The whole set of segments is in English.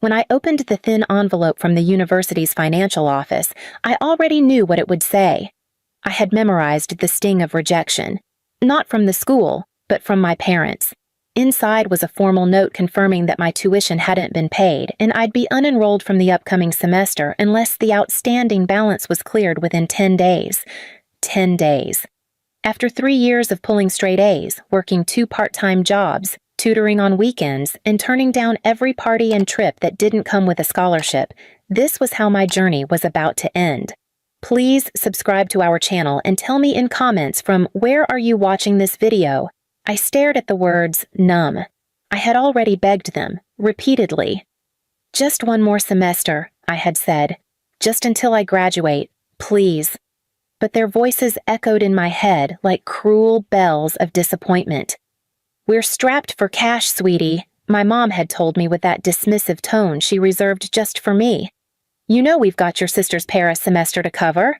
When I opened the thin envelope from the university's financial office, I already knew what it would say. I had memorized the sting of rejection, not from the school, but from my parents. Inside was a formal note confirming that my tuition hadn't been paid, and I'd be unenrolled from the upcoming semester unless the outstanding balance was cleared within 10 days. 10 days. After 3 years of pulling straight A's, working 2 part-time jobs, tutoring on weekends, and turning down every party and trip that didn't come with a scholarship, this was how my journey was about to end. Please subscribe to our channel and tell me in comments from where are you watching this video. I stared at the words numb. I had already begged them, repeatedly. Just one more semester, I had said. Just until I graduate, please. But their voices echoed in my head like cruel bells of disappointment. "We're strapped for cash, sweetie," my mom had told me with that dismissive tone she reserved just for me. "You know we've got your sister's Paris semester to cover."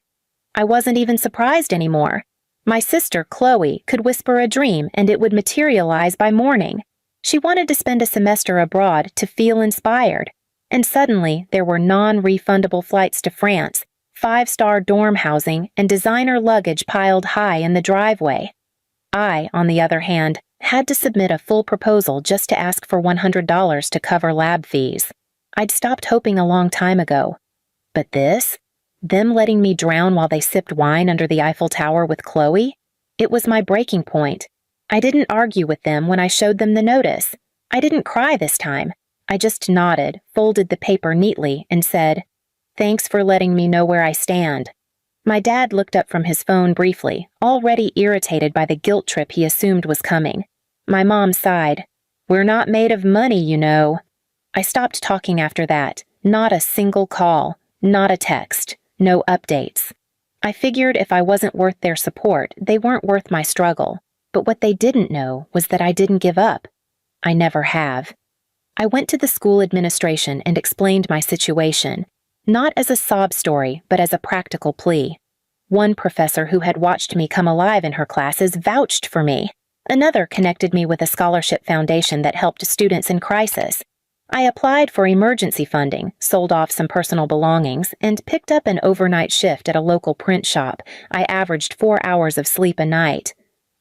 I wasn't even surprised anymore. My sister, Chloe, could whisper a dream and it would materialize by morning. She wanted to spend a semester abroad to feel inspired. And suddenly, there were non-refundable flights to France, 5-star dorm housing, and designer luggage piled high in the driveway. I, on the other hand, had to submit a full proposal just to ask for $100 to cover lab fees. I'd stopped hoping a long time ago. But this? Them letting me drown while they sipped wine under the Eiffel Tower with Chloe? It was my breaking point. I didn't argue with them when I showed them the notice. I didn't cry this time. I just nodded, folded the paper neatly, and said, "Thanks for letting me know where I stand." My dad looked up from his phone briefly, already irritated by the guilt trip he assumed was coming. My mom sighed. "We're not made of money, you know." I stopped talking after that. Not a single call, not a text. No updates. I figured if I wasn't worth their support, they weren't worth my struggle. But what they didn't know was that I didn't give up. I never have. I went to the school administration and explained my situation, not as a sob story, but as a practical plea. One professor who had watched me come alive in her classes vouched for me. Another connected me with a scholarship foundation that helped students in crisis. I applied for emergency funding, sold off some personal belongings, and picked up an overnight shift at a local print shop. I averaged 4 hours of sleep a night.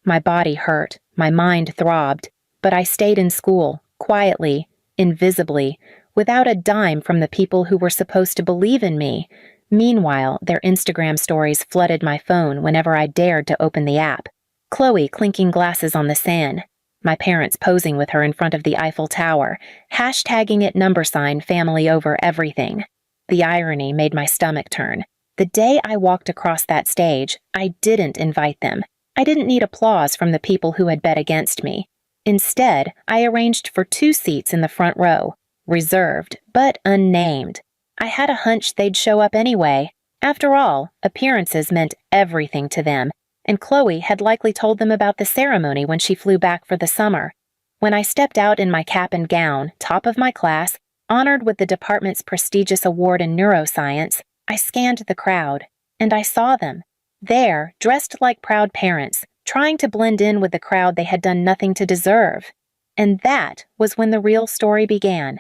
My body hurt, my mind throbbed, but I stayed in school, quietly, invisibly, without a dime from the people who were supposed to believe in me. Meanwhile, their Instagram stories flooded my phone whenever I dared to open the app. Chloe clinking glasses on the sand. My parents posing with her in front of the Eiffel Tower, hashtagging it family over everything. The irony made my stomach turn. The day I walked across that stage, I didn't invite them. I didn't need applause from the people who had bet against me. Instead, I arranged for 2 seats in the front row, reserved, but unnamed. I had a hunch they'd show up anyway. After all, appearances meant everything to them. And Chloe had likely told them about the ceremony when she flew back for the summer. When I stepped out in my cap and gown, top of my class, honored with the department's prestigious award in neuroscience, I scanned the crowd, and I saw them. There, dressed like proud parents, trying to blend in with the crowd they had done nothing to deserve. And that was when the real story began.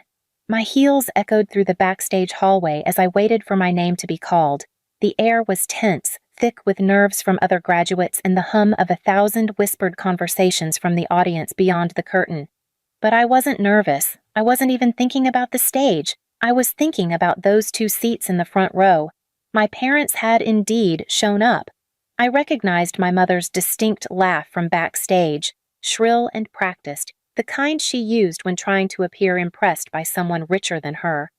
My heels echoed through the backstage hallway as I waited for my name to be called. The air was tense, thick with nerves from other graduates and the hum of 1,000 whispered conversations from the audience beyond the curtain. But I wasn't nervous. I wasn't even thinking about the stage. I was thinking about those 2 seats in the front row. My parents had indeed shown up. I recognized my mother's distinct laugh from backstage, shrill and practiced, the kind she used when trying to appear impressed by someone richer than her.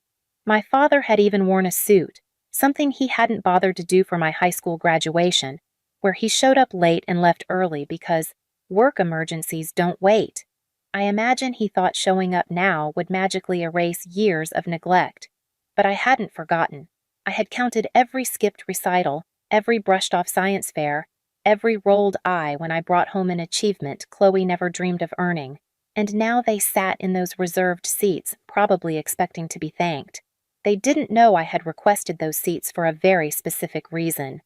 My father had even worn a suit, something he hadn't bothered to do for my high school graduation, where he showed up late and left early because work emergencies don't wait. I imagine he thought showing up now would magically erase years of neglect. But I hadn't forgotten. I had counted every skipped recital, every brushed-off science fair, every rolled eye when I brought home an achievement Chloe never dreamed of earning, and now they sat in those reserved seats, probably expecting to be thanked. They didn't know I had requested those seats for a very specific reason.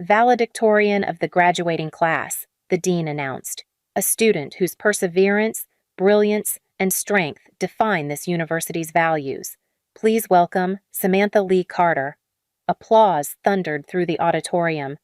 Valedictorian of the graduating class, the dean announced, a student whose perseverance, brilliance, and strength define this university's values. Please welcome Samantha Lee Carter. Applause thundered through the auditorium.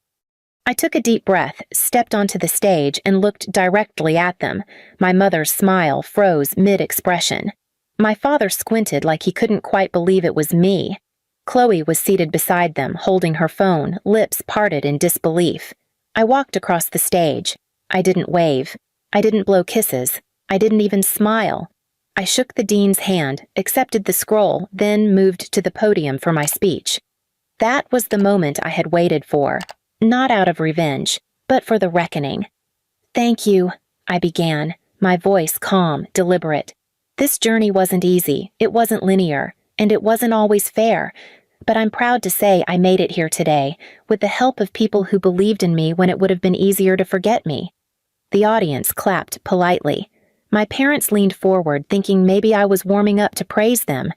I took a deep breath, stepped onto the stage, and looked directly at them. My mother's smile froze mid-expression. My father squinted like he couldn't quite believe it was me. Chloe was seated beside them, holding her phone, lips parted in disbelief. I walked across the stage. I didn't wave. I didn't blow kisses. I didn't even smile. I shook the dean's hand, accepted the scroll, then moved to the podium for my speech. That was the moment I had waited for. Not out of revenge, but for the reckoning. "Thank you," I began, my voice calm, deliberate. This journey wasn't easy, it wasn't linear, and it wasn't always fair, but I'm proud to say I made it here today, with the help of people who believed in me when it would have been easier to forget me. The audience clapped politely. My parents leaned forward, thinking maybe I was warming up to praise them.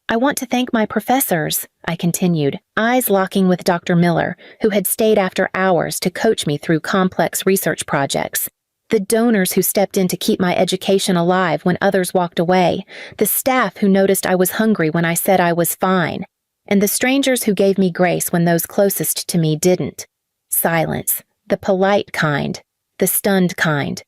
"I want to thank my professors," I continued, eyes locking with Dr. Miller, who had stayed after hours to coach me through complex research projects. The donors who stepped in to keep my education alive when others walked away, the staff who noticed I was hungry when I said I was fine, and the strangers who gave me grace when those closest to me didn't. Silence, the polite kind, the stunned kind.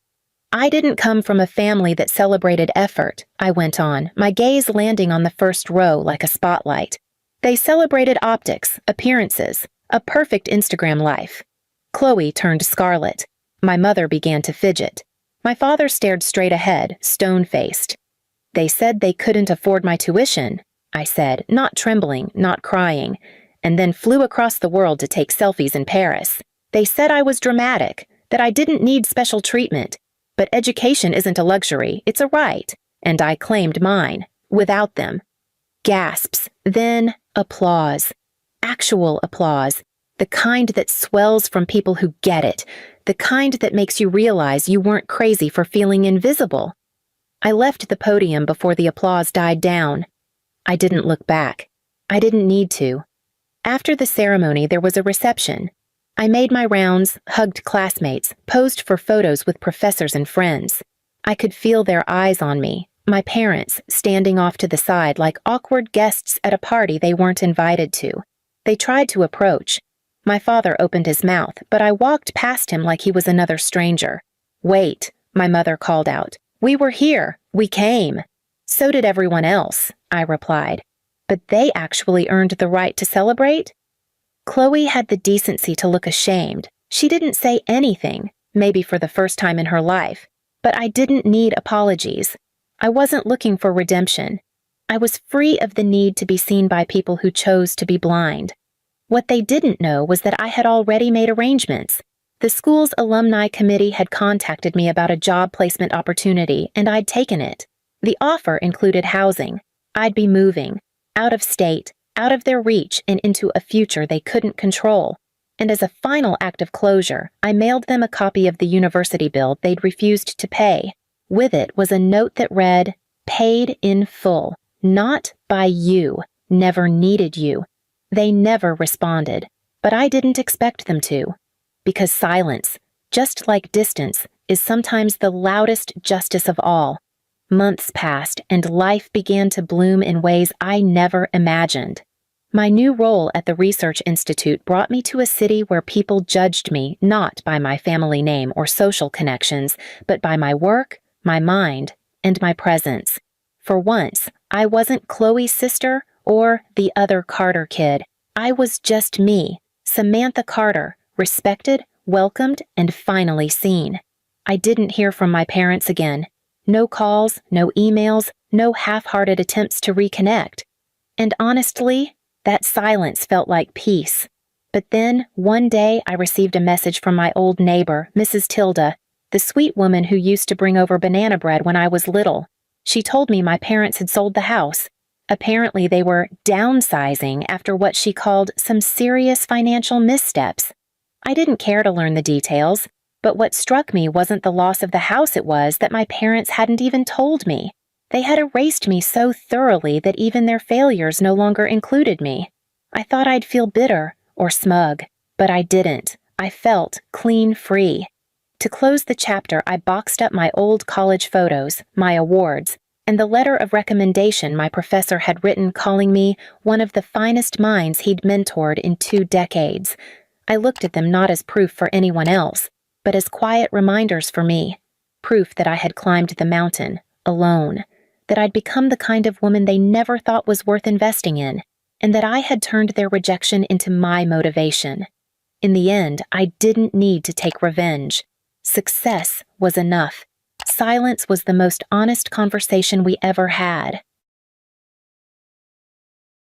"I didn't come from a family that celebrated effort," I went on, my gaze landing on the first row like a spotlight. "They celebrated optics, appearances, a perfect Instagram life." Chloe turned scarlet. My mother began to fidget. My father stared straight ahead, stone-faced. "They said they couldn't afford my tuition," I said, not trembling, not crying, and then flew across the world to take selfies in Paris. "They said I was dramatic, that I didn't need special treatment. But education isn't a luxury, it's a right, and I claimed mine, without them." Gasps, then applause. Actual applause, the kind that swells from people who get it, the kind that makes you realize you weren't crazy for feeling invisible. I left the podium before the applause died down. I didn't look back. I didn't need to. After the ceremony, there was a reception. I made my rounds, hugged classmates, posed for photos with professors and friends. I could feel their eyes on me, my parents standing off to the side like awkward guests at a party they weren't invited to. They tried to approach. My father opened his mouth, but I walked past him like he was another stranger. "Wait," my mother called out. "We were here. We came." "So did everyone else," I replied. "But they actually earned the right to celebrate?" Chloe had the decency to look ashamed. She didn't say anything, maybe for the first time in her life, but I didn't need apologies. I wasn't looking for redemption. I was free of the need to be seen by people who chose to be blind. What they didn't know was that I had already made arrangements. The school's alumni committee had contacted me about a job placement opportunity, and I'd taken it. The offer included housing. I'd be moving, out of state, out of their reach and into a future they couldn't control. And as a final act of closure, I mailed them a copy of the university bill they'd refused to pay. With it was a note that read, "Paid in full, not by you, never needed you." They never responded, but I didn't expect them to. Because silence, just like distance, is sometimes the loudest justice of all. Months passed, and life began to bloom in ways I never imagined. My new role at the Research Institute brought me to a city where people judged me not by my family name or social connections, but by my work, my mind, and my presence. For once, I wasn't Chloe's sister or the other Carter kid. I was just me, Samantha Carter, respected, welcomed, and finally seen. I didn't hear from my parents again. No calls, no emails, no half-hearted attempts to reconnect. And honestly, that silence felt like peace. But then, one day, I received a message from my old neighbor, Mrs. Tilda, the sweet woman who used to bring over banana bread when I was little. She told me my parents had sold the house. Apparently, they were downsizing after what she called some serious financial missteps. I didn't care to learn the details. But what struck me wasn't the loss of the house, it was that my parents hadn't even told me. They had erased me so thoroughly that even their failures no longer included me. I thought I'd feel bitter or smug, but I didn't. I felt clean free. To close the chapter, I boxed up my old college photos, my awards, and the letter of recommendation my professor had written calling me one of the finest minds he'd mentored in 2 decades. I looked at them not as proof for anyone else, but as quiet reminders for me. Proof that I had climbed the mountain, alone, that I'd become the kind of woman they never thought was worth investing in, and that I had turned their rejection into my motivation. In the end, I didn't need to take revenge. Success was enough. Silence was the most honest conversation we ever had.